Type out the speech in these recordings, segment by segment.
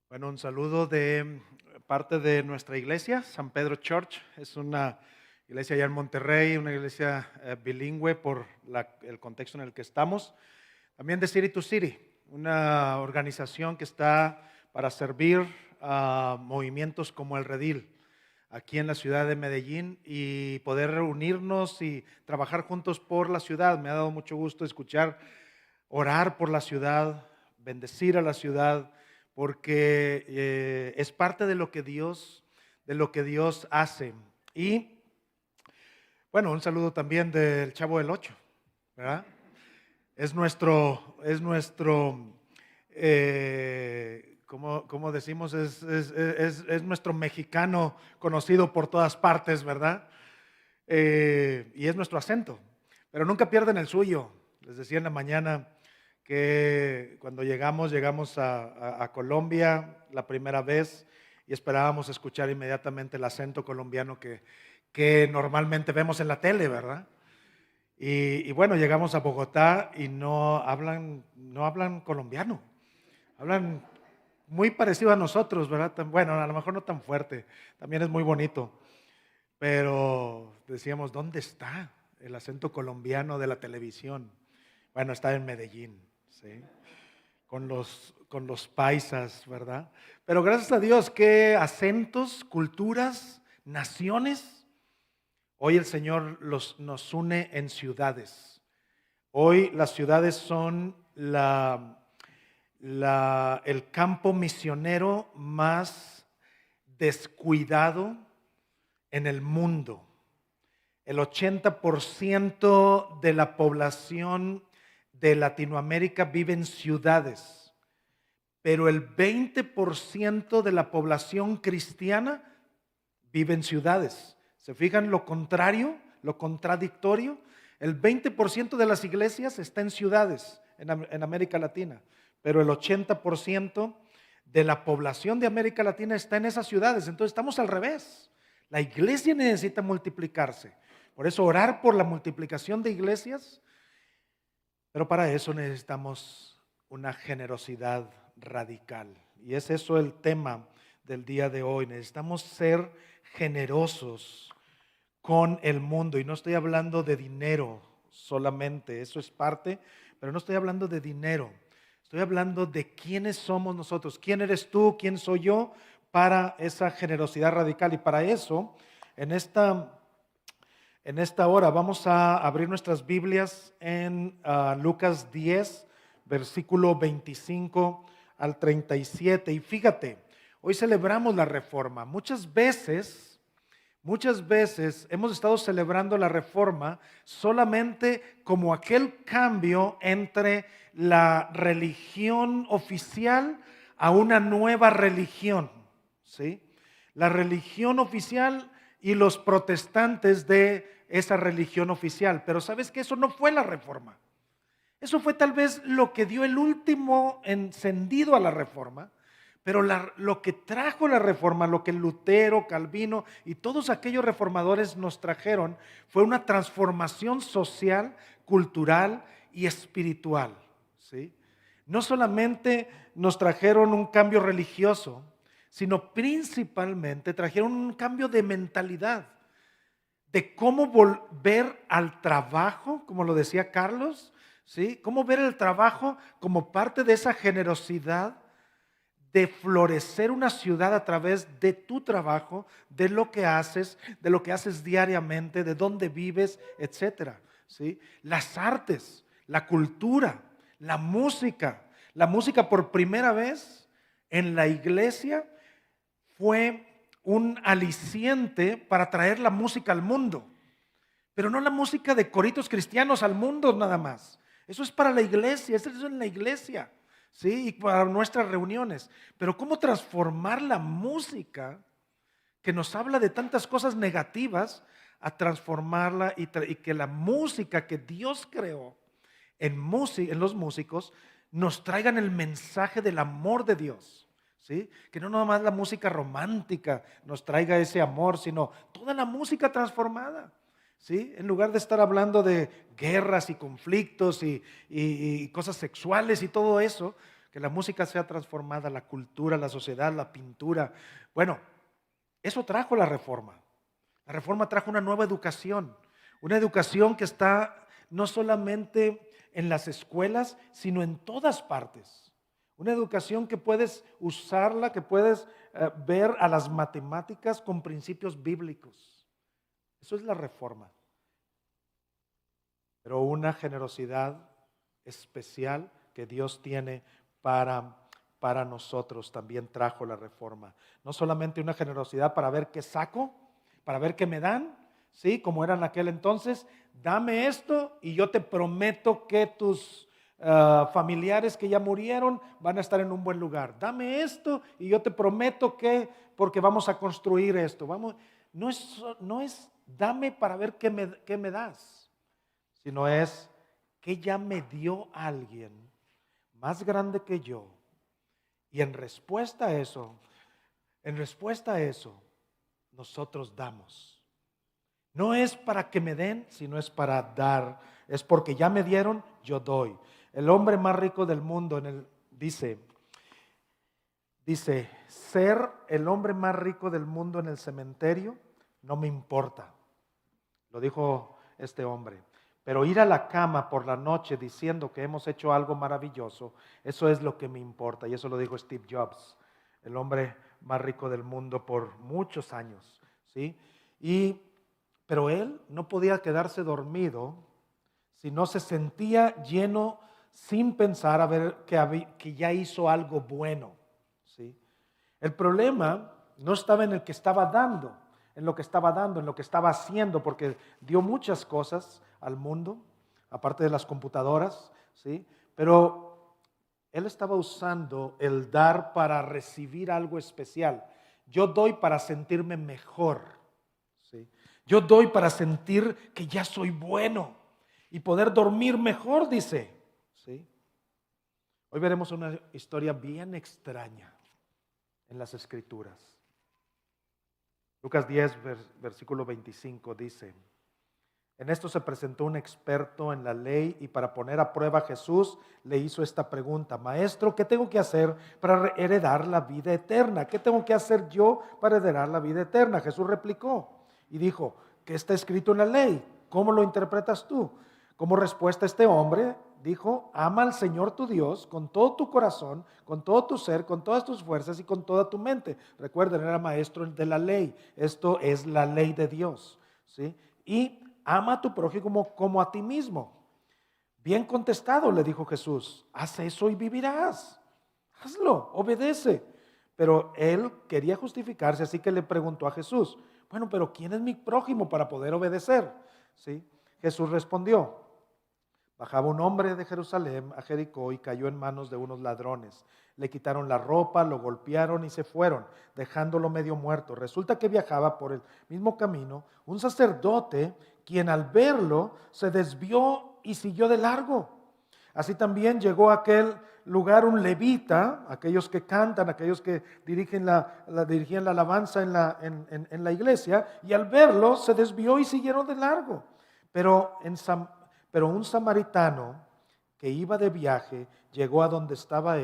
Bueno, un saludo de parte de nuestra iglesia, San Pedro Church. Es una iglesia allá en Monterrey, una iglesia bilingüe por el contexto en el que estamos. También de City to City, una organización que está para servir a movimientos como el Redil, aquí en la ciudad de Medellín, y poder reunirnos y trabajar juntos por la ciudad. Me ha dado mucho gusto escuchar, orar por la ciudad, bendecir a la ciudad, porque es parte de lo que Dios hace. Y bueno, un saludo también del Chavo del Ocho, ¿verdad? Como decimos, es nuestro mexicano conocido por todas partes, ¿verdad? Y es nuestro acento, pero nunca pierden el suyo. Les decía en la mañana que cuando llegamos a Colombia la primera vez y esperábamos escuchar inmediatamente el acento colombiano que normalmente vemos en la tele, ¿verdad? Y bueno, llegamos a Bogotá y no hablan colombiano, hablan muy parecido a nosotros, ¿verdad? Bueno, a lo mejor no tan fuerte, también es muy bonito, pero decíamos, ¿dónde está el acento colombiano de la televisión? Bueno, está en Medellín, ¿sí? Con los paisas, ¿verdad? Pero gracias a Dios, qué acentos, culturas, naciones. Hoy el Señor nos une en ciudades. Hoy las ciudades son el campo misionero más descuidado en el mundo. El 80% de la población de Latinoamérica vive en ciudades, pero el 20% de la población cristiana vive en ciudades. ¿Se fijan lo contrario, lo contradictorio? El 20% de las iglesias está en ciudades en América Latina, pero el 80% de la población de América Latina está en esas ciudades. Entonces estamos al revés. La iglesia necesita multiplicarse. Por eso orar por la multiplicación de iglesias, pero para eso necesitamos una generosidad radical. Y es eso el tema del día de hoy. Necesitamos ser generosos con el mundo. Y no estoy hablando de dinero solamente, eso es parte, pero no estoy hablando de dinero. Estoy hablando de quiénes somos nosotros, quién eres tú, quién soy yo, para esa generosidad radical. Y para eso, en esta hora vamos a abrir nuestras Biblias en Lucas 10, versículo 25 al 37. Y fíjate, hoy celebramos la Reforma. Muchas veces hemos estado celebrando la Reforma solamente como aquel cambio entre la religión oficial a una nueva religión, ¿sí? La religión oficial y los protestantes de esa religión oficial. Pero ¿sabes qué? Eso no fue la Reforma. Eso fue tal vez lo que dio el último encendido a la Reforma. Pero lo que trajo la Reforma, lo que Lutero, Calvino y todos aquellos reformadores nos trajeron fue una transformación social, cultural y espiritual, ¿sí? No solamente nos trajeron un cambio religioso, sino principalmente trajeron un cambio de mentalidad, de cómo volver al trabajo, como lo decía Carlos, ¿sí? Cómo ver el trabajo como parte de esa generosidad de florecer una ciudad a través de tu trabajo, de lo que haces diariamente, de dónde vives, etcétera, ¿sí? Las artes, la cultura, la música. La música por primera vez en la iglesia fue un aliciente para traer la música al mundo, pero no la música de coritos cristianos al mundo nada más. Eso es para la iglesia, eso es en la iglesia, ¿sí? Y para nuestras reuniones. Pero ¿cómo transformar la música que nos habla de tantas cosas negativas a transformarla y que la música que Dios creó en los músicos nos traigan el mensaje del amor de Dios? ¿Sí? Que no nada más la música romántica nos traiga ese amor, sino toda la música transformada, ¿sí? En lugar de estar hablando de guerras y conflictos y cosas sexuales y todo eso, que la música sea transformada, la cultura, la sociedad, la pintura. Bueno, eso trajo la reforma. La reforma trajo una nueva educación, una educación que está no solamente en las escuelas, sino en todas partes. Una educación que puedes usarla, que puedes ver a las matemáticas con principios bíblicos. Eso es la reforma. Pero una generosidad especial que Dios tiene para nosotros también trajo la reforma. No solamente una generosidad para ver qué saco, para ver qué me dan, ¿sí? Como era en aquel entonces, dame esto y yo te prometo que tus familiares que ya murieron van a estar en un buen lugar. Dame esto y yo te prometo que, porque vamos a construir esto. No es dame para ver qué me das, sino es que ya me dio alguien más grande que yo. Y en respuesta a eso, nosotros damos. No es para que me den, sino es para dar. Es porque ya me dieron, yo doy. El hombre más rico del mundo dice, ser el hombre más rico del mundo en el cementerio no me importa. Lo dijo este hombre. Pero ir a la cama por la noche diciendo que hemos hecho algo maravilloso, eso es lo que me importa. Y eso lo dijo Steve Jobs, el hombre más rico del mundo por muchos años, ¿sí? Pero él no podía quedarse dormido si no se sentía lleno sin pensar a ver que ya hizo algo bueno, ¿sí? El problema no estaba en el que estaba dando, en lo que estaba haciendo, porque dio muchas cosas al mundo, aparte de las computadoras, ¿sí? Pero él estaba usando el dar para recibir algo especial. Yo doy para sentirme mejor, ¿sí? Yo doy para sentir que ya soy bueno y poder dormir mejor, dice, ¿sí? Hoy veremos una historia bien extraña en las Escrituras. Lucas 10, versículo 25 dice: en esto se presentó un experto en la ley y para poner a prueba a Jesús le hizo esta pregunta: Maestro, ¿qué tengo que hacer para heredar la vida eterna? ¿Qué tengo que hacer yo para heredar la vida eterna? Jesús replicó y dijo: ¿qué está escrito en la ley? ¿Cómo lo interpretas tú? Como respuesta este hombre dijo: ama al Señor tu Dios con todo tu corazón, con todo tu ser, con todas tus fuerzas y con toda tu mente. Recuerden, era maestro de la ley. Esto es la ley de Dios, ¿sí? Y ama a tu prójimo como a ti mismo. Bien contestado, le dijo Jesús. Haz eso y vivirás. Hazlo, obedece. Pero él quería justificarse, así que le preguntó a Jesús: bueno, pero ¿quién es mi prójimo para poder obedecer? ¿Sí? Jesús respondió: bajaba un hombre de Jerusalén a Jericó y cayó en manos de unos ladrones. Le quitaron la ropa, lo golpearon y se fueron, dejándolo medio muerto. Resulta que viajaba por el mismo camino un sacerdote, quien al verlo se desvió y siguió de largo. Así también llegó a aquel lugar un levita, aquellos que cantan, aquellos que dirigían la alabanza en la iglesia, y al verlo se desvió y siguieron de largo. Pero un samaritano que iba de viaje llegó a donde estaba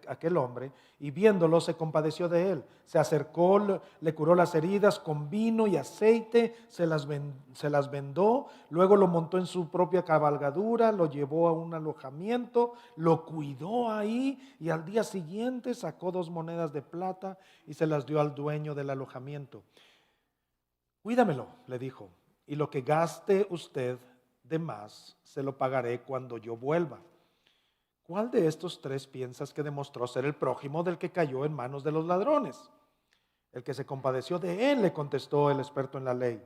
aquel hombre, y viéndolo se compadeció de él. Se acercó, le curó las heridas con vino y aceite, se las vendó, luego lo montó en su propia cabalgadura, lo llevó a un alojamiento, lo cuidó ahí, y al día siguiente sacó 2 monedas de plata y se las dio al dueño del alojamiento. Cuídamelo, le dijo, y lo que gaste usted de más se lo pagaré cuando yo vuelva. ¿Cuál de estos 3 piensas que demostró ser el prójimo del que cayó en manos de los ladrones? El que se compadeció de él, le contestó el experto en la ley.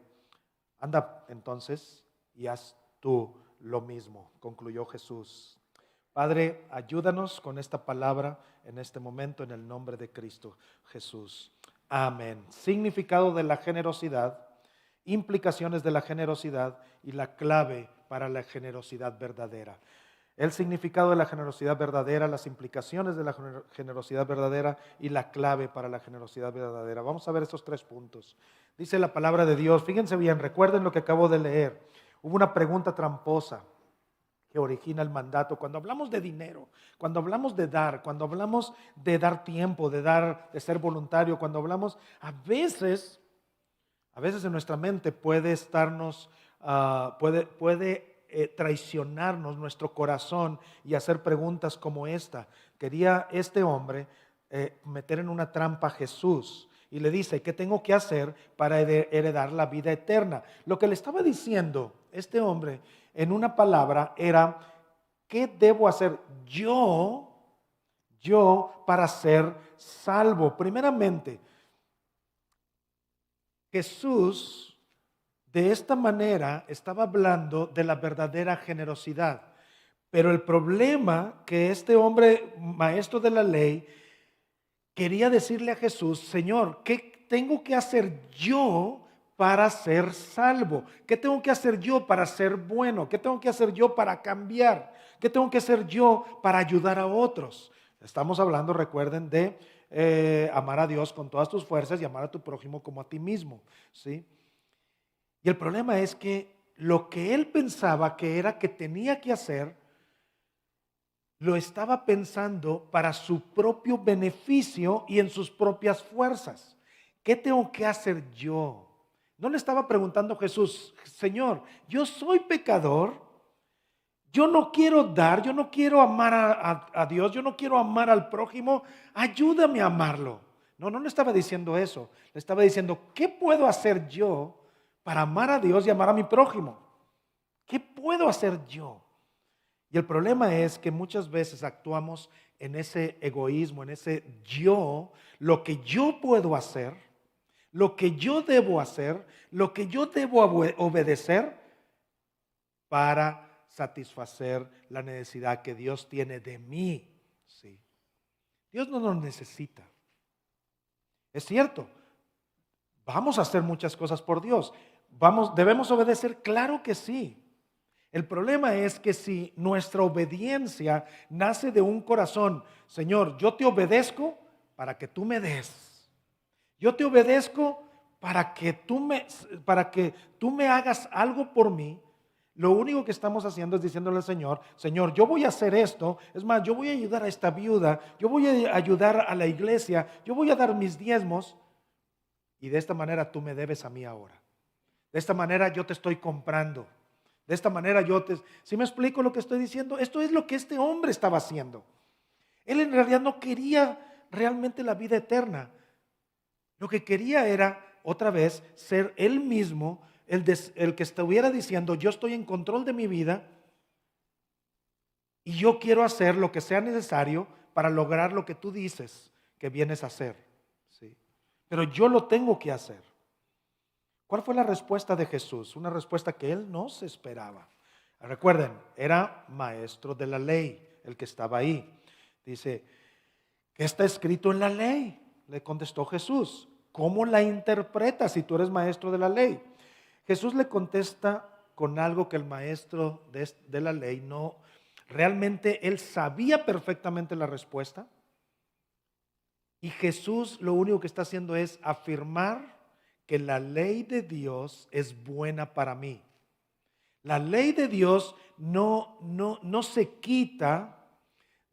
Anda entonces y haz tú lo mismo, concluyó Jesús. Padre, ayúdanos con esta palabra en este momento en el nombre de Cristo Jesús. Amén. Significado de la generosidad, implicaciones de la generosidad y la clave para la generosidad verdadera. El significado de la generosidad verdadera, las implicaciones de la generosidad verdadera y la clave para la generosidad verdadera. Vamos a ver estos 3 puntos. Dice la palabra de Dios, fíjense bien, recuerden lo que acabo de leer. Hubo una pregunta tramposa. que origina el mandato. Cuando hablamos de dinero, cuando hablamos de dar, cuando hablamos de dar tiempo, de ser voluntario, cuando hablamos, a veces en nuestra mente puede estarnos, puede traicionarnos nuestro corazón y hacer preguntas como esta. Quería este hombre meter en una trampa a Jesús y le dice, ¿qué tengo que hacer para heredar la vida eterna? Lo que le estaba diciendo este hombre en una palabra era, ¿qué debo hacer yo para ser salvo? Primeramente, Jesús de esta manera estaba hablando de la verdadera generosidad. Pero el problema que este hombre, maestro de la ley, quería decirle a Jesús, Señor, ¿qué tengo que hacer yo para ser salvo? ¿Qué tengo que hacer yo para ser bueno? ¿Qué tengo que hacer yo para cambiar? ¿Qué tengo que hacer yo para ayudar a otros? Estamos hablando, recuerden, de amar a Dios con todas tus fuerzas y amar a tu prójimo como a ti mismo, ¿sí? Y el problema es que lo que él pensaba que era que tenía que hacer, lo estaba pensando para su propio beneficio y en sus propias fuerzas. ¿Qué tengo que hacer yo? No le estaba preguntando a Jesús, Señor, yo soy pecador, yo no quiero dar, yo no quiero amar a Dios, yo no quiero amar al prójimo, ayúdame a amarlo. No le estaba diciendo eso, le estaba diciendo, ¿qué puedo hacer yo para amar a Dios y amar a mi prójimo? ¿Qué puedo hacer yo? Y el problema es que muchas veces actuamos en ese egoísmo, en ese yo, lo que yo puedo hacer, lo que yo debo hacer, lo que yo debo obedecer para satisfacer la necesidad que Dios tiene de mí. Sí. Dios no nos necesita. Es cierto, vamos a hacer muchas cosas por Dios. ¿Debemos obedecer? Claro que sí. El problema es que si nuestra obediencia nace de un corazón, Señor, yo te obedezco para que tú me des. Yo te obedezco para que tú me hagas algo por mí. Lo único que estamos haciendo es diciéndole al Señor, Señor, yo voy a hacer esto. Es más, yo voy a ayudar a esta viuda, yo voy a ayudar a la iglesia, yo voy a dar mis diezmos. Y de esta manera tú me debes a mí ahora. De esta manera yo te estoy comprando. De esta manera ¿sí me explico lo que estoy diciendo? Esto es lo que este hombre estaba haciendo. Él en realidad no quería realmente la vida eterna. Lo que quería era, otra vez, ser él mismo, el que estuviera diciendo, yo estoy en control de mi vida y yo quiero hacer lo que sea necesario para lograr lo que tú dices que vienes a hacer. ¿Sí? Pero yo lo tengo que hacer. ¿Cuál fue la respuesta de Jesús? Una respuesta que él no se esperaba. Recuerden, era maestro de la ley el que estaba ahí. Dice, ¿qué está escrito en la ley? Le contestó Jesús. ¿Cómo la interpretas si tú eres maestro de la ley? Jesús le contesta con algo que el maestro de la ley no, realmente él sabía perfectamente la respuesta. Y Jesús lo único que está haciendo es afirmar que la ley de Dios es buena para mí. La ley de Dios no se quita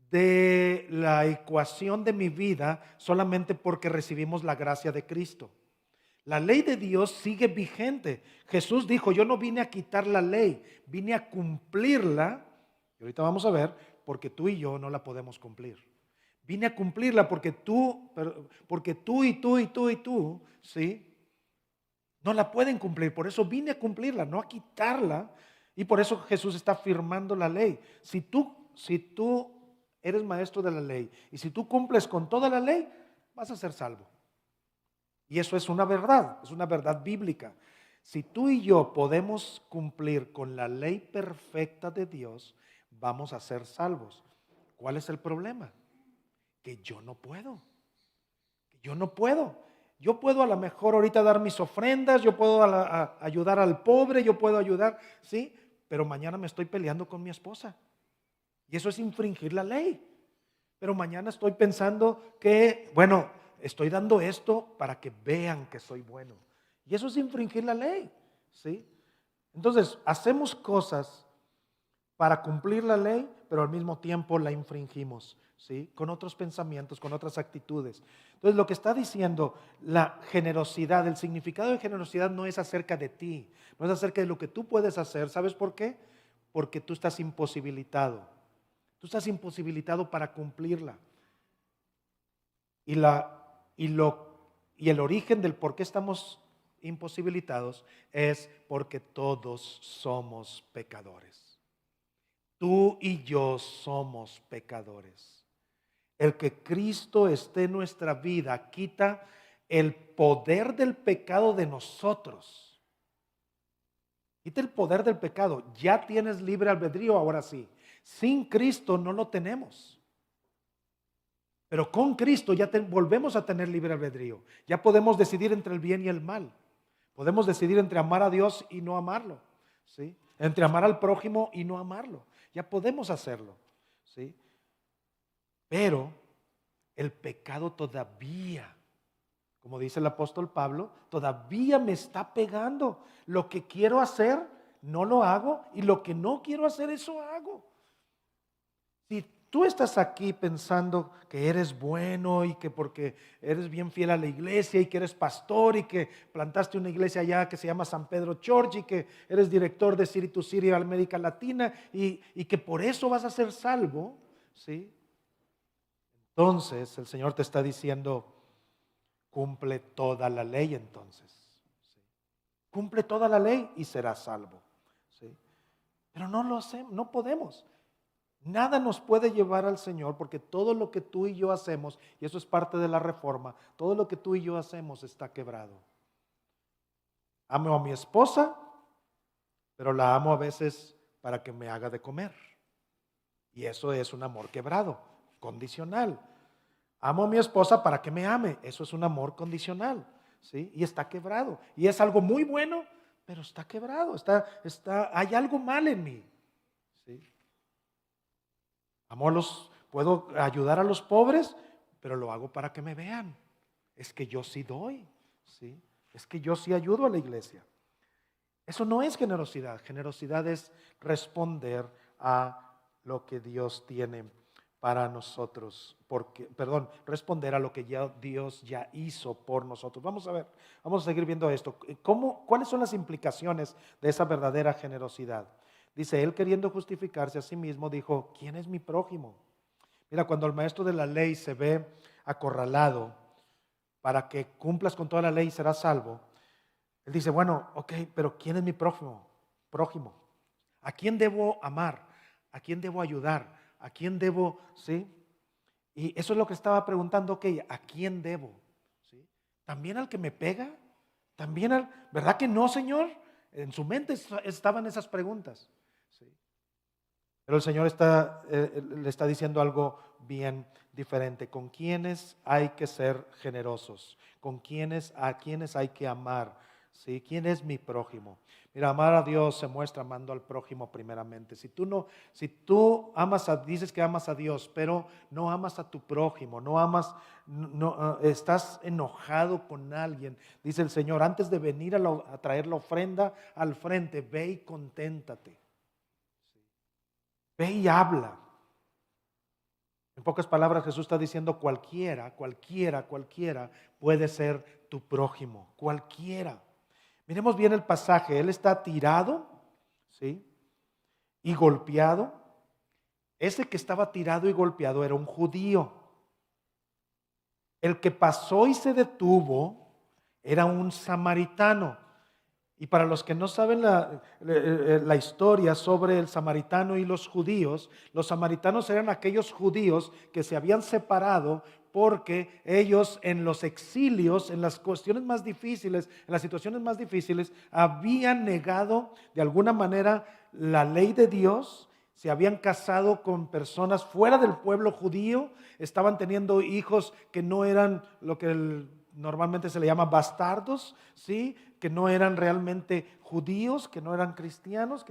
de la ecuación de mi vida solamente porque recibimos la gracia de Cristo. La ley de Dios sigue vigente. Jesús dijo, yo no vine a quitar la ley, vine a cumplirla. Y ahorita vamos a ver, porque tú y yo no la podemos cumplir. Vine a cumplirla porque tú y tú, ¿sí? No la pueden cumplir, por eso vine a cumplirla, no a quitarla. Y por eso Jesús está firmando la ley. Si tú eres maestro de la ley y si tú cumples con toda la ley, vas a ser salvo. Y eso es una verdad bíblica. Si tú y yo podemos cumplir con la ley perfecta de Dios, vamos a ser salvos. ¿Cuál es el problema? Que yo no puedo. Yo puedo a lo mejor ahorita dar mis ofrendas, yo puedo ayudar al pobre, yo puedo ayudar, ¿sí? Pero mañana me estoy peleando con mi esposa. Y eso es infringir la ley. Pero mañana estoy pensando que, bueno, estoy dando esto para que vean que soy bueno. Y eso es infringir la ley, ¿sí? Entonces, hacemos cosas para cumplir la ley, pero al mismo tiempo la infringimos, ¿sí? Con otros pensamientos, con otras actitudes. Entonces, lo que está diciendo la generosidad, el significado de generosidad no es acerca de ti, no es acerca de lo que tú puedes hacer. ¿Sabes por qué? Porque tú estás imposibilitado. Tú estás imposibilitado para cumplirla. Y el origen del por qué estamos imposibilitados es porque todos somos pecadores. Tú y yo somos pecadores. El que Cristo esté en nuestra vida quita el poder del pecado de nosotros. Quita el poder del pecado. Ya tienes libre albedrío, ahora sí. Sin Cristo no lo tenemos. Pero con Cristo ya volvemos a tener libre albedrío. Ya podemos decidir entre el bien y el mal. Podemos decidir entre amar a Dios y no amarlo, ¿sí? Entre amar al prójimo y no amarlo. Ya podemos hacerlo, ¿sí? Pero el pecado todavía, como dice el apóstol Pablo, todavía me está pegando. Lo que quiero hacer, no lo hago, y lo que no quiero hacer, eso hago. Si tú estás aquí pensando que eres bueno y que porque eres bien fiel a la iglesia y que eres pastor y que plantaste una iglesia allá que se llama San Pedro Church y que eres director de City to City América Latina y que por eso vas a ser salvo, ¿sí? Entonces el Señor te está diciendo, cumple toda la ley entonces, ¿sí? Cumple toda la ley y serás salvo, ¿sí? Pero no lo hacemos, no podemos. Nada nos puede llevar al Señor porque todo lo que tú y yo hacemos, y eso es parte de la reforma, todo lo que tú y yo hacemos está quebrado. Amo a mi esposa, pero la amo a veces para que me haga de comer. Y eso es un amor quebrado, condicional. Amo a mi esposa para que me ame, eso es un amor condicional, ¿sí? Y está quebrado. Y es algo muy bueno, pero está quebrado, hay algo mal en mí, ¿sí? Puedo ayudar a los pobres, pero lo hago para que me vean. Es que yo sí doy, ¿sí? Es que yo sí ayudo a la iglesia. Eso no es generosidad. Generosidad es responder a lo que Dios tiene para nosotros. Responder a lo que Dios ya hizo por nosotros. Vamos a seguir viendo esto. ¿Cuáles son las implicaciones de esa verdadera generosidad? Dice, él queriendo justificarse a sí mismo, dijo, ¿quién es mi prójimo? Mira, cuando el maestro de la ley se ve acorralado para que cumplas con toda la ley y serás salvo, él dice, bueno, ok, pero ¿quién es mi prójimo? ¿A quién debo amar? ¿A quién debo ayudar? ¿A quién debo, sí? Y eso es lo que estaba preguntando, ok, ¿a quién debo? ¿Sí? ¿También al que me pega? ¿También verdad que no, Señor? En su mente estaban esas preguntas. ¿Sí? Pero el Señor le está diciendo algo bien diferente. ¿Con quiénes hay que ser generosos? ¿A quiénes hay que amar? ¿Sí? ¿Quién es mi prójimo? Mira, amar a Dios se muestra amando al prójimo primeramente. Si tú dices que amas a Dios, pero no amas a tu prójimo, estás enojado con alguien, dice el Señor, antes de venir a traer la ofrenda al frente, ve y conténtate. Ve y habla. En pocas palabras, Jesús está diciendo cualquiera puede ser tu prójimo, cualquiera. Miremos bien el pasaje, él está tirado, ¿sí? Y golpeado. Ese que estaba tirado y golpeado era un judío. El que pasó y se detuvo era un samaritano. Y para los que no saben la historia sobre el samaritano y los samaritanos eran aquellos judíos que se habían separado porque ellos en los exilios, en las cuestiones más difíciles, en las situaciones más difíciles, habían negado de alguna manera la ley de Dios, se habían casado con personas fuera del pueblo judío, estaban teniendo hijos que no eran lo que normalmente se le llama bastardos, ¿sí? Que no eran realmente judíos, que no eran cristianos,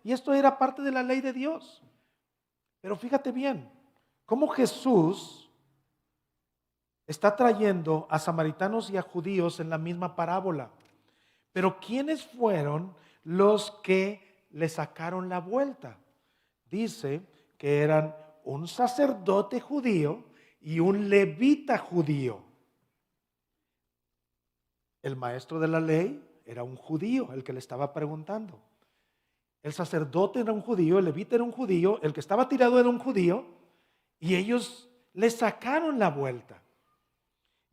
y esto era parte de la ley de Dios. Pero fíjate bien, cómo Jesús está trayendo a samaritanos y a judíos en la misma parábola. Pero ¿quiénes fueron los que le sacaron la vuelta? Dice que eran un sacerdote judío y un levita judío. El maestro de la ley era un judío, el que le estaba preguntando. El sacerdote era un judío, el levita era un judío, el que estaba tirado era un judío, y ellos le sacaron la vuelta.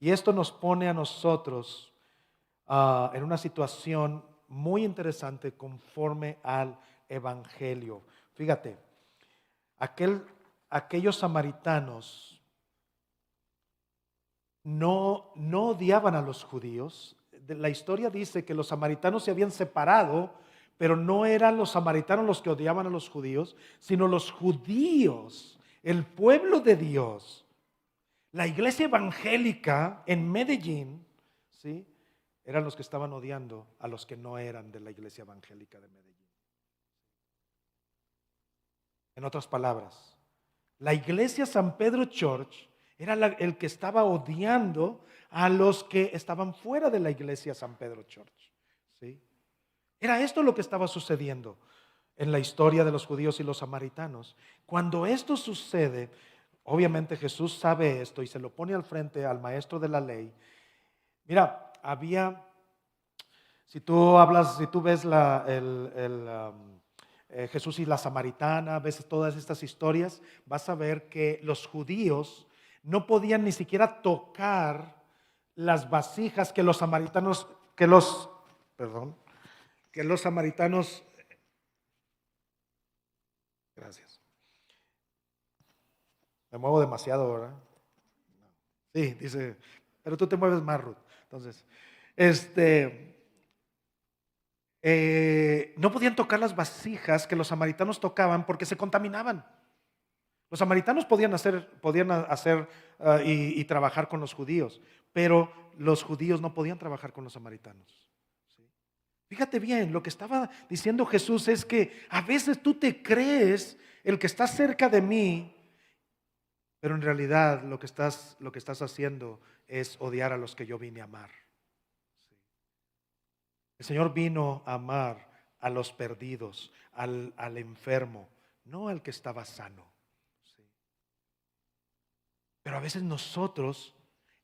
Y esto nos pone a nosotros en una situación muy interesante conforme al Evangelio. Fíjate, aquellos samaritanos no odiaban a los judíos. La historia dice que los samaritanos se habían separado, pero no eran los samaritanos los que odiaban a los judíos, sino los judíos, el pueblo de Dios. La iglesia evangélica en Medellín, ¿sí?, eran los que estaban odiando a los que no eran de la iglesia evangélica de Medellín. En otras palabras, la iglesia San Pedro Church era el que estaba odiando a los que estaban fuera de la iglesia San Pedro Church, ¿sí? Era esto lo que estaba sucediendo en la historia de los judíos y los samaritanos. Cuando esto sucede, obviamente Jesús sabe esto y se lo pone al frente al maestro de la ley. Mira, si tú ves Jesús y la samaritana, ves todas estas historias, vas a ver que los judíos no podían ni siquiera tocar las vasijas que los samaritanos, gracias. Me muevo demasiado, ¿verdad? Sí, dice, pero tú te mueves más, Ruth. Entonces, no podían tocar las vasijas que los samaritanos tocaban porque se contaminaban. Los samaritanos podían hacer y trabajar con los judíos, pero los judíos no podían trabajar con los samaritanos. ¿Sí? Fíjate bien, lo que estaba diciendo Jesús es que a veces tú te crees el que está cerca de mí, pero en realidad lo que estás haciendo es odiar a los que yo vine a amar. ¿Sí? El Señor vino a amar a los perdidos, al enfermo, no al que estaba sano. ¿Sí? Pero a veces nosotros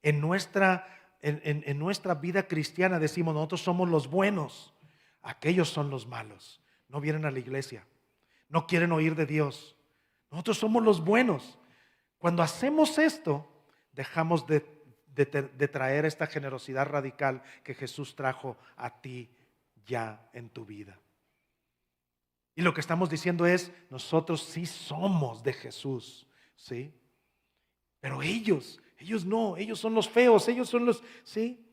en nuestra vida cristiana decimos, nosotros somos los buenos, aquellos son los malos, no vienen a la iglesia, no quieren oír de Dios, nosotros somos los buenos. Cuando hacemos esto, dejamos de traer esta generosidad radical que Jesús trajo a ti ya en tu vida. Y lo que estamos diciendo es, nosotros sí somos de Jesús, ¿sí? Pero ellos no, ellos son los feos, ellos son los, ¿sí?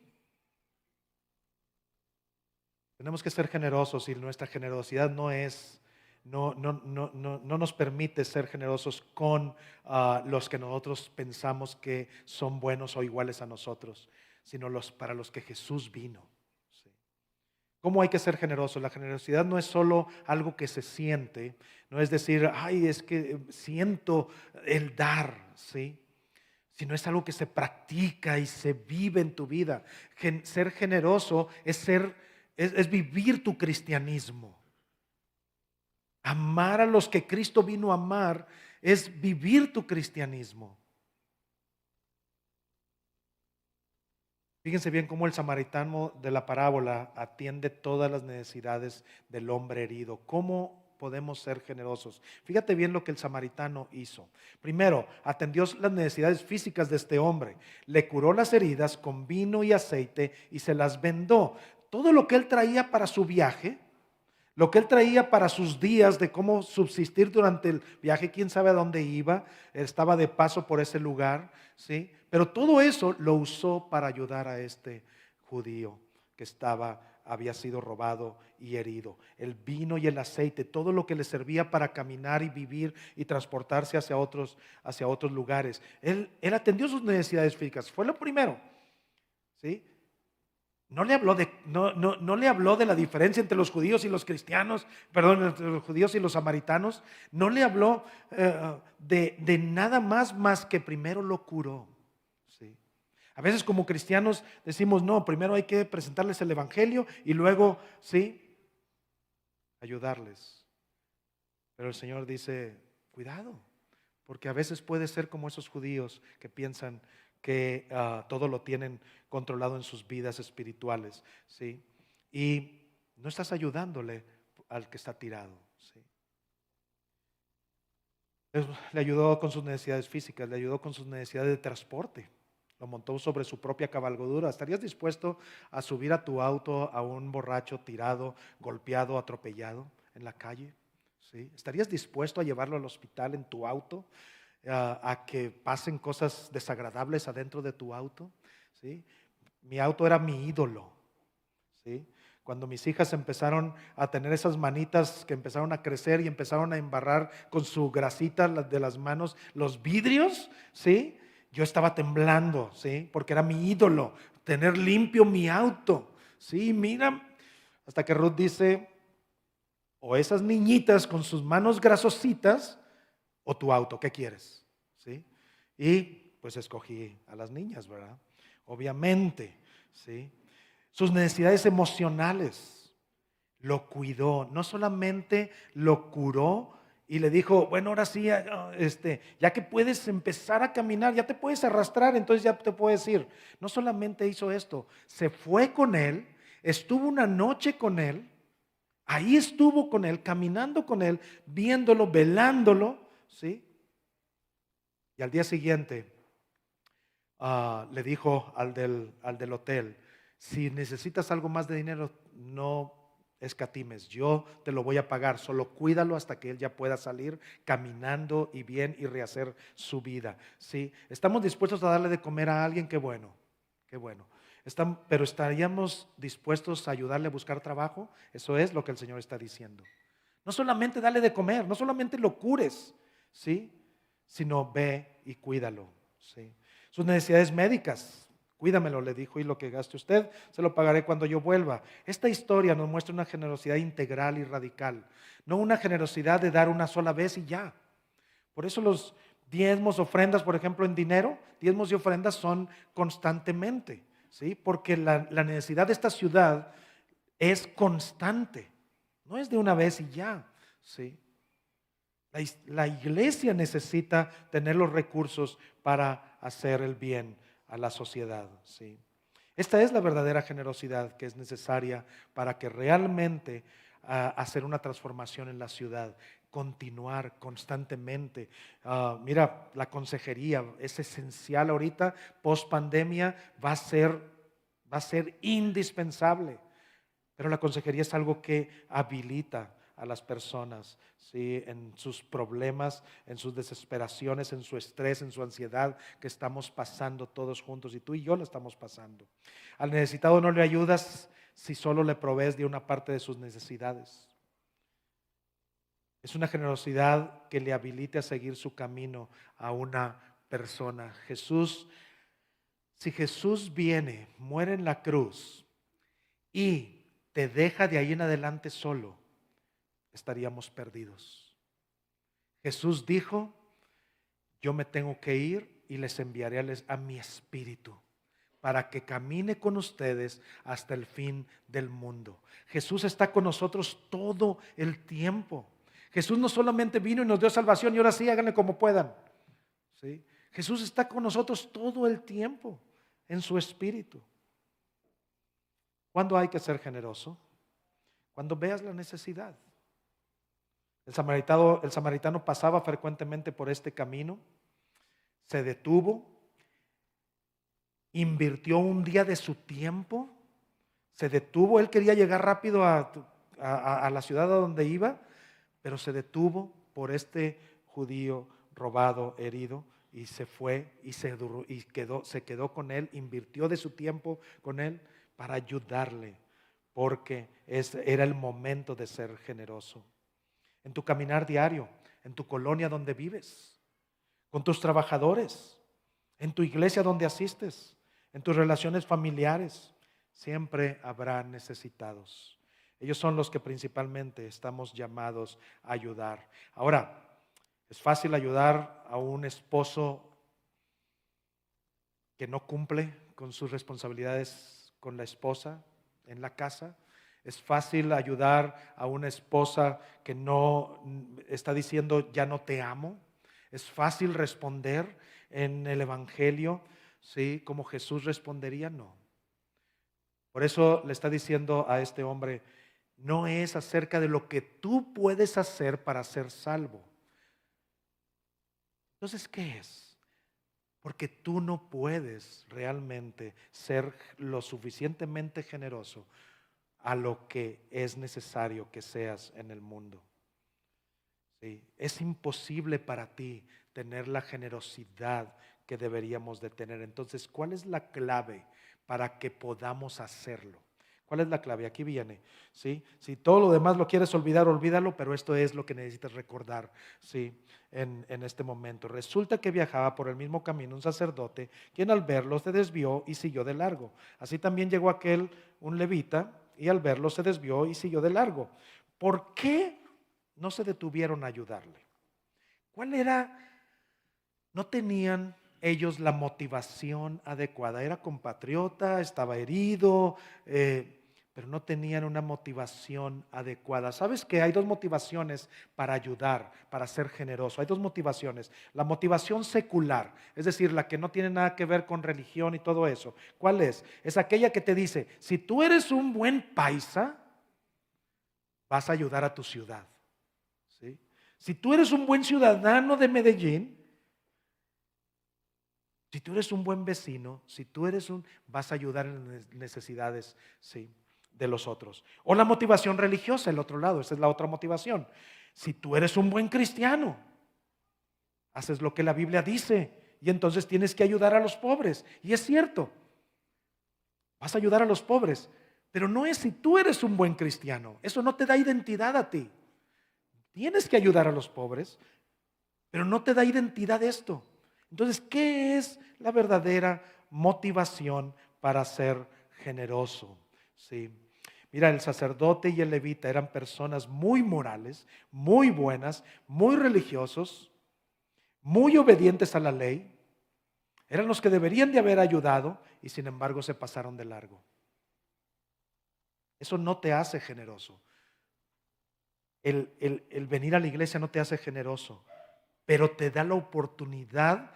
Tenemos que ser generosos y nuestra generosidad no nos permite ser generosos con los que nosotros pensamos que son buenos o iguales a nosotros, sino para los que Jesús vino. ¿Sí? ¿Cómo hay que ser generoso? La generosidad no es solo algo que se siente, no es decir, ay, es que siento el dar, ¿sí?, sino es algo que se practica y se vive en tu vida. Ser generoso es vivir tu cristianismo. Amar a los que Cristo vino a amar es vivir tu cristianismo. Fíjense bien cómo el samaritano de la parábola atiende todas las necesidades del hombre herido. ¿Cómo podemos ser generosos? Fíjate bien lo que el samaritano hizo. Primero, atendió las necesidades físicas de este hombre. Le curó las heridas con vino y aceite y se las vendó. Todo lo que él traía para su viaje, lo que él traía para sus días de cómo subsistir durante el viaje, quién sabe a dónde iba, estaba de paso por ese lugar, ¿sí? Pero todo eso lo usó para ayudar a este judío que había sido robado y herido. El vino y el aceite, todo lo que le servía para caminar y vivir y transportarse hacia otros lugares. Él atendió sus necesidades físicas, fue lo primero, ¿sí? No le habló de la diferencia entre los judíos y los cristianos, entre los judíos y los samaritanos. No le habló de nada más que primero lo curó. ¿Sí? A veces como cristianos decimos, no, primero hay que presentarles el evangelio y luego, ¿sí?, ayudarles. Pero el Señor dice, cuidado, porque a veces puede ser como esos judíos que piensan que todo lo tienen controlado en sus vidas espirituales, ¿sí? Y no estás ayudándole al que está tirado, ¿sí? Le ayudó con sus necesidades físicas, le ayudó con sus necesidades de transporte. Lo montó sobre su propia cabalgadura. ¿Estarías dispuesto a subir a tu auto a un borracho tirado, golpeado, atropellado en la calle? ¿Sí? ¿Estarías dispuesto a llevarlo al hospital en tu auto? A que pasen cosas desagradables adentro de tu auto, ¿sí? Mi auto era mi ídolo, ¿sí? Cuando mis hijas empezaron a tener esas manitas que empezaron a crecer y empezaron a embarrar con su grasita de las manos los vidrios, ¿sí? Yo estaba temblando, ¿sí? Porque era mi ídolo, tener limpio mi auto, ¿sí? Mira, hasta que Ruth dice, o esas niñitas con sus manos grasositas, o tu auto, ¿qué quieres? ¿Sí? Y pues escogí a las niñas, ¿verdad? Obviamente, ¿sí? Sus necesidades emocionales lo cuidó, no solamente lo curó y le dijo, bueno, ahora sí, ya que puedes empezar a caminar, ya te puedes arrastrar, entonces ya te puedes ir. No solamente hizo esto, se fue con él, estuvo una noche con él, ahí estuvo con él, caminando con él, viéndolo, velándolo, ¿sí? Y al día siguiente le dijo al del hotel, si necesitas algo más de dinero, no escatimes, yo te lo voy a pagar, solo cuídalo hasta que él ya pueda salir caminando y bien y rehacer su vida. ¿Sí? ¿Estamos dispuestos a darle de comer a alguien? Qué bueno, qué bueno. Pero ¿estaríamos dispuestos a ayudarle a buscar trabajo? Eso es lo que el Señor está diciendo. No solamente dale de comer, no solamente lo cures, ¿sí? Sino ve y cuídalo, ¿sí? Sus necesidades médicas, cuídamelo, le dijo, y lo que gaste usted, se lo pagaré cuando yo vuelva. Esta historia nos muestra una generosidad integral y radical, no una generosidad de dar una sola vez y ya. Por eso los diezmos, ofrendas, por ejemplo, en dinero, diezmos y ofrendas son constantemente, ¿sí? Porque la necesidad de esta ciudad es constante, no es de una vez y ya, ¿sí? La iglesia necesita tener los recursos para hacer el bien a la sociedad, ¿sí? Esta es la verdadera generosidad que es necesaria para que realmente hacer una transformación en la ciudad, continuar constantemente. Mira, la consejería es esencial ahorita, post pandemia va a ser indispensable. Pero la consejería es algo que habilita a las personas, ¿sí? En sus problemas, en sus desesperaciones, en su estrés, en su ansiedad que estamos pasando todos juntos, y tú y yo lo estamos pasando. Al necesitado no le ayudas si solo le provees de una parte de sus necesidades. Es una generosidad que le habilite a seguir su camino a una persona. Si Jesús viene, muere en la cruz y te deja de ahí en adelante solo, estaríamos perdidos. Jesús dijo, yo me tengo que ir y les enviaré a mi espíritu para que camine con ustedes hasta el fin del mundo. Jesús está con nosotros todo el tiempo. Jesús no solamente vino y nos dio salvación y ahora sí, háganle como puedan, ¿sí? Jesús está con nosotros todo el tiempo en su espíritu. ¿Cuándo hay que ser generoso? Cuando veas la necesidad. El samaritano pasaba frecuentemente por este camino, se detuvo, invirtió un día de su tiempo, se detuvo, él quería llegar rápido a la ciudad a donde iba, pero se detuvo por este judío robado, herido, y se fue y se quedó con él, invirtió de su tiempo con él para ayudarle, porque era el momento de ser generoso. En tu caminar diario, en tu colonia donde vives, con tus trabajadores, en tu iglesia donde asistes, en tus relaciones familiares, siempre habrá necesitados. Ellos son los que principalmente estamos llamados a ayudar. Ahora, es fácil ayudar a un esposo que no cumple con sus responsabilidades con la esposa en la casa. Es fácil ayudar a una esposa que no está diciendo ya no te amo. Es fácil responder en el Evangelio, ¿sí? Como Jesús respondería, no. Por eso le está diciendo a este hombre, no es acerca de lo que tú puedes hacer para ser salvo. Entonces, ¿qué es? Porque tú no puedes realmente ser lo suficientemente generoso a lo que es necesario que seas en el mundo. ¿Sí? Es imposible para ti tener la generosidad que deberíamos de tener. Entonces, ¿cuál es la clave para que podamos hacerlo? ¿Cuál es la clave? Aquí viene, ¿sí? Si todo lo demás lo quieres olvidar, olvídalo, pero esto es lo que necesitas recordar, ¿sí? En este momento. Resulta que viajaba por el mismo camino un sacerdote, quien al verlo se desvió y siguió de largo. Así también llegó aquel, un levita, y al verlo se desvió y siguió de largo. ¿Por qué no se detuvieron a ayudarle? ¿Cuál era? No tenían ellos la motivación adecuada. Era compatriota, estaba herido, pero no tenían una motivación adecuada. ¿Sabes que hay dos motivaciones para ayudar, para ser generoso? Hay dos motivaciones. La motivación secular, es decir, la que no tiene nada que ver con religión y todo eso. ¿Cuál es? Es aquella que te dice, si tú eres un buen paisa, vas a ayudar a tu ciudad. ¿Sí? Si tú eres un buen ciudadano de Medellín, si tú eres un buen vecino, si tú eres vas a ayudar en las necesidades, ¿sí?, de los otros. O la motivación religiosa, el otro lado, esa es la otra motivación. Si tú eres un buen cristiano, haces lo que la Biblia dice y entonces tienes que ayudar a los pobres. Y es cierto, vas a ayudar a los pobres, pero no es si tú eres un buen cristiano. Eso no te da identidad a ti. Tienes que ayudar a los pobres, pero no te da identidad esto. Entonces, ¿qué es la verdadera motivación para ser generoso? Sí. Mira, el sacerdote y el levita eran personas muy morales, muy buenas, muy religiosos, muy obedientes a la ley. Eran los que deberían de haber ayudado y sin embargo se pasaron de largo. Eso no te hace generoso. El venir a la iglesia no te hace generoso, pero te da la oportunidad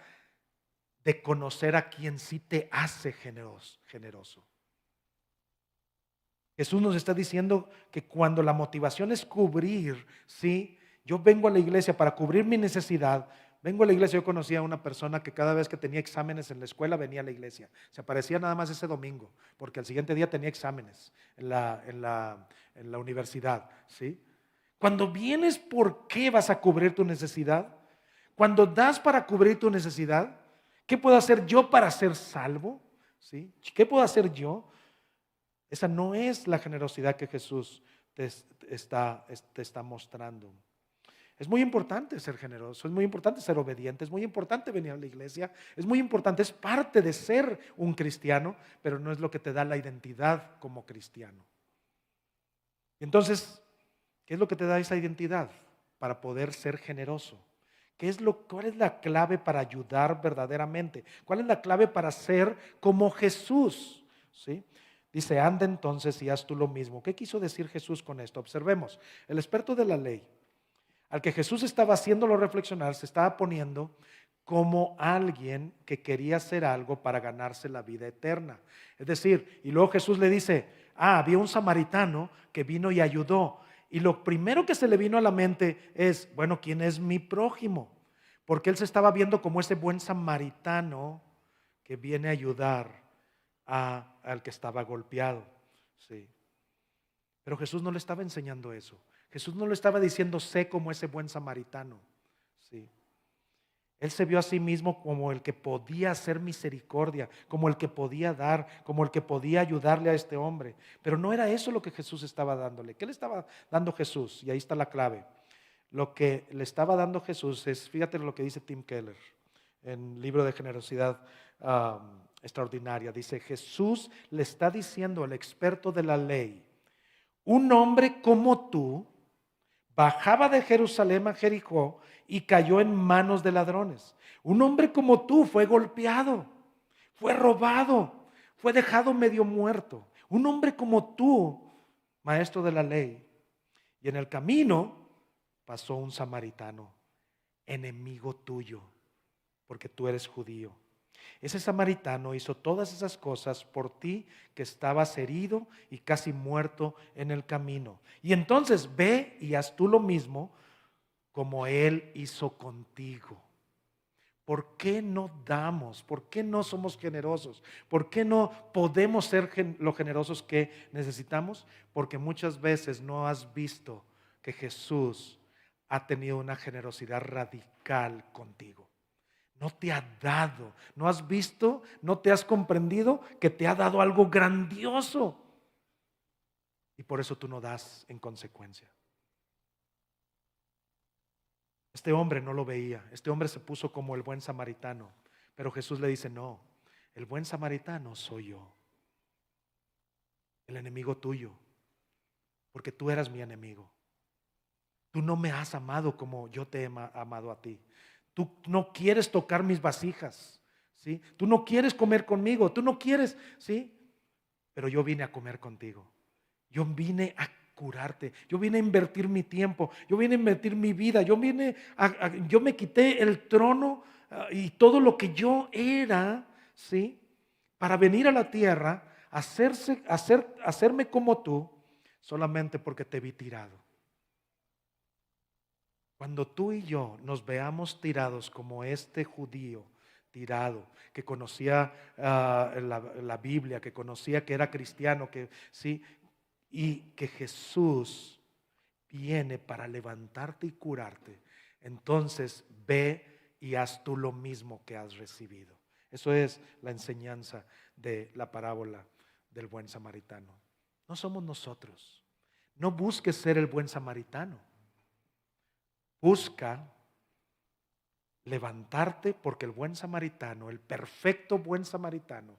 de conocer a quien sí te hace generoso. Jesús nos está diciendo que cuando la motivación es cubrir, ¿sí? Yo vengo a la iglesia para cubrir mi necesidad. Vengo a la iglesia, yo conocía a una persona que cada vez que tenía exámenes en la escuela venía a la iglesia. Se aparecía nada más ese domingo, porque al siguiente día tenía exámenes en la universidad, ¿sí? Cuando vienes, ¿por qué vas a cubrir tu necesidad? Cuando das para cubrir tu necesidad, ¿qué puedo hacer yo para ser salvo? ¿Sí? ¿Qué puedo hacer yo? Esa no es la generosidad que Jesús te está mostrando. Es muy importante ser generoso, es muy importante ser obediente, es muy importante venir a la iglesia, es muy importante, es parte de ser un cristiano, pero no es lo que te da la identidad como cristiano. Entonces, ¿qué es lo que te da esa identidad para poder ser generoso? ¿Cuál es la clave para ayudar verdaderamente? ¿Cuál es la clave para ser como Jesús? ¿Sí? Dice, anda entonces y haz tú lo mismo. ¿Qué quiso decir Jesús con esto? Observemos, el experto de la ley, al que Jesús estaba haciéndolo reflexionar, se estaba poniendo como alguien que quería hacer algo para ganarse la vida eterna. Es decir, y luego Jesús le dice, había un samaritano que vino y ayudó. Y lo primero que se le vino a la mente es, bueno, ¿quién es mi prójimo? Porque él se estaba viendo como ese buen samaritano que viene a ayudar al que estaba golpeado. Sí. Pero Jesús no le estaba enseñando eso. Jesús no le estaba diciendo, sé como ese buen samaritano. Sí. Él se vio a sí mismo como el que podía hacer misericordia, como el que podía dar, como el que podía ayudarle a este hombre. Pero no era eso lo que Jesús estaba dándole. ¿Qué le estaba dando Jesús? Y ahí está la clave. Lo que le estaba dando Jesús es, fíjate lo que dice Tim Keller en el libro de generosidad extraordinaria. Dice, Jesús le está diciendo al experto de la ley, un hombre como tú bajaba de Jerusalén a Jericó y cayó en manos de ladrones. Un hombre como tú fue golpeado, fue robado, fue dejado medio muerto. Un hombre como tú maestro de la ley. Y en el camino pasó un samaritano, enemigo tuyo, porque tú eres judío. Ese samaritano hizo todas esas cosas por ti, que estabas herido y casi muerto en el camino. Y entonces ve y haz tú lo mismo como él hizo contigo. ¿Por qué no damos? ¿Por qué no somos generosos? ¿Por qué no podemos ser lo generosos que necesitamos? Porque muchas veces no has visto que Jesús ha tenido una generosidad radical contigo. No te ha dado, no has visto, no te has comprendido que te ha dado algo grandioso. Y por eso tú no das en consecuencia. Este hombre no lo veía, este hombre se puso como el buen samaritano, pero Jesús le dice, no, el buen samaritano soy yo, el enemigo tuyo, porque tú eras mi enemigo. Tú no me has amado como yo te he amado a ti. Tú no quieres tocar mis vasijas, ¿sí? Tú no quieres comer conmigo, tú no quieres, ¿sí? Pero yo vine a comer contigo. Yo vine a curarte. Yo vine a invertir mi tiempo. Yo vine a invertir mi vida. Yo me quité el trono y todo lo que yo era, ¿sí? Para venir a la tierra, hacerme como tú, solamente porque te vi tirado. Cuando tú y yo nos veamos tirados como este judío tirado, que conocía la Biblia, que conocía que era cristiano, que sí, y que Jesús viene para levantarte y curarte, entonces ve y haz tú lo mismo que has recibido. Eso es la enseñanza de la parábola del buen samaritano. No somos nosotros. No busques ser el buen samaritano. Busca levantarte, porque el buen samaritano, el perfecto buen samaritano,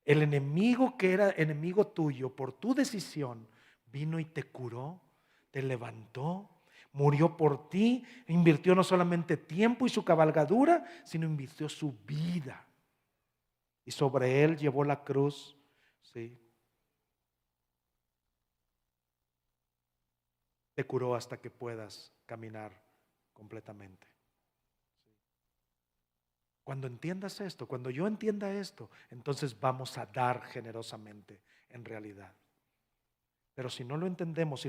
el enemigo que era enemigo tuyo por tu decisión, vino y te curó, te levantó, murió por ti, invirtió no solamente tiempo y su cabalgadura, sino invirtió su vida. Y sobre él llevó la cruz, ¿sí? Te curó hasta que puedas caminar completamente. Cuando entiendas esto, cuando yo entienda esto, entonces vamos a dar generosamente en realidad. Pero si no lo entendemos,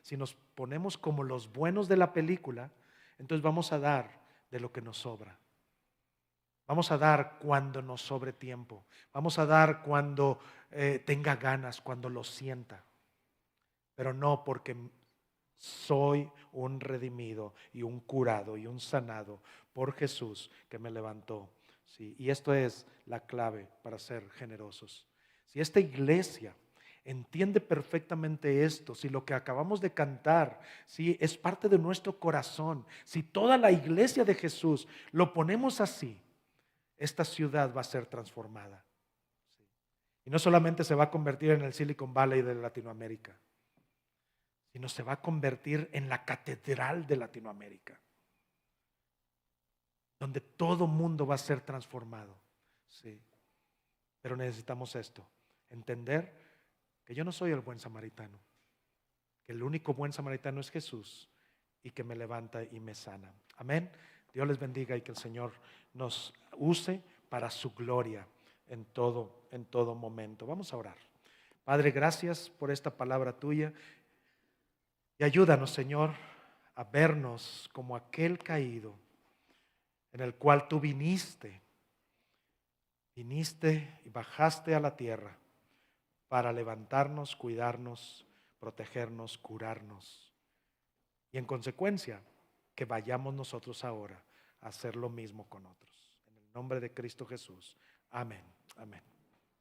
si nos ponemos como los buenos de la película, entonces vamos a dar de lo que nos sobra. Vamos a dar cuando nos sobre tiempo. Vamos a dar cuando tenga ganas, cuando lo sienta. Pero no porque soy un redimido y un curado y un sanado por Jesús que me levantó. ¿Sí? Y esto es la clave para ser generosos. Si esta iglesia entiende perfectamente esto, si lo que acabamos de cantar, si es parte de nuestro corazón, si toda la iglesia de Jesús lo ponemos así, esta ciudad va a ser transformada. ¿Sí? Y no solamente se va a convertir en el Silicon Valley de Latinoamérica, sino se va a convertir en la catedral de Latinoamérica, donde todo mundo va a ser transformado. Sí. Pero necesitamos esto, entender que yo no soy el buen samaritano, que el único buen samaritano es Jesús y que me levanta y me sana. Amén. Dios les bendiga y que el Señor nos use para su gloria en todo momento. Vamos a orar. Padre, gracias por esta palabra tuya. Y ayúdanos, Señor, a vernos como aquel caído en el cual tú viniste y bajaste a la tierra para levantarnos, cuidarnos, protegernos, curarnos. Y en consecuencia, que vayamos nosotros ahora a hacer lo mismo con otros. En el nombre de Cristo Jesús. Amén. Amén.